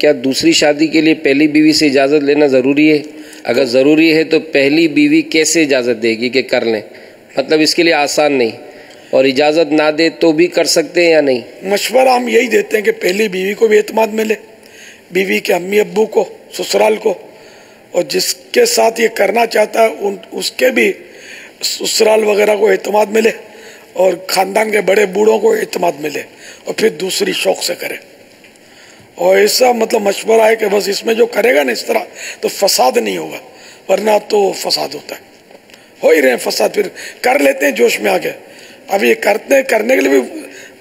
کیا دوسری شادی کے لیے پہلی بیوی سے اجازت لینا ضروری ہے؟ اگر ضروری ہے تو پہلی بیوی کیسے اجازت دے گی کہ کر لیں؟ مطلب اس کے لیے آسان نہیں، اور اجازت نہ دے تو بھی کر سکتے ہیں یا نہیں؟ مشورہ ہم یہی دیتے ہیں کہ پہلی بیوی کو بھی اعتماد ملے، بیوی کے امی ابو کو، سسرال کو، اور جس کے ساتھ یہ کرنا چاہتا ہے اس کے بھی سسرال وغیرہ کو اعتماد ملے، اور خاندان کے بڑے بوڑھوں کو اعتماد ملے، اور پھر دوسری شوق سے کرے۔ اور ایسا مطلب مشورہ ہے کہ بس اس میں جو کرے گا نا اس طرح تو فساد نہیں ہوگا، ورنہ تو فساد ہوتا ہے، ہو ہی رہے ہیں فساد، پھر کر لیتے ہیں جوش میں آگے۔ اب یہ کرنے کے لیے بھی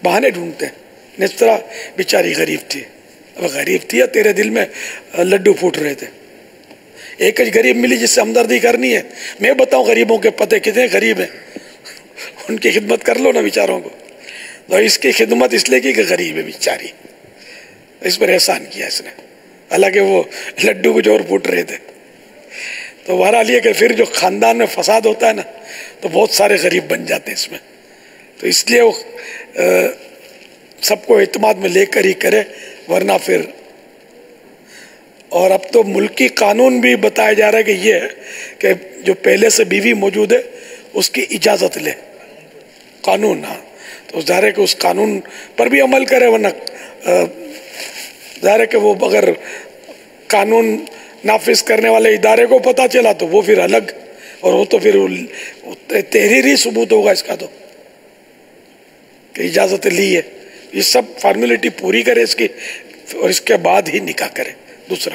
بہانے ڈھونڈتے ہیں۔ اس طرح بیچاری غریب تھی، اب غریب تھی یا تیرے دل میں لڈو پھوٹ رہے تھے؟ ایک غریب ملی جس سے ہمدردی کرنی ہے۔ میں بتاؤں غریبوں کے پتے کتنے غریب ہیں، ان کی خدمت کر لو نا بیچاروں کو۔ تو اس کی خدمت اس لیے کی کہ غریب ہے بیچاری، اس پر احسان کیا اس نے، حالانکہ وہ لڈو کچھ اور پھوٹ رہے تھے۔ تو بہرحال یہ کہ پھر جو خاندان میں فساد ہوتا ہے نا تو بہت سارے غریب بن جاتے ہیں اس میں۔ تو اس لیے وہ سب کو اعتماد میں لے کر ہی کرے، ورنہ پھر۔ اور اب تو ملکی قانون بھی بتایا جا رہا ہے کہ یہ ہے کہ جو پہلے سے بیوی موجود ہے اس کی اجازت لے، قانون۔ ہاں تو ظاہر ہے کہ اس قانون پر بھی عمل کرے، ورنہ ظاہر ہے کہ وہ اگر قانون نافذ کرنے والے ادارے کو پتہ چلا تو وہ پھر الگ، اور وہ تو پھر تحریری ثبوت ہوگا اس کا تو کہ اجازت لی ہے۔ یہ سب فارمیلٹی پوری کرے اس کی، اور اس کے بعد ہی نکاح کرے دوسرا۔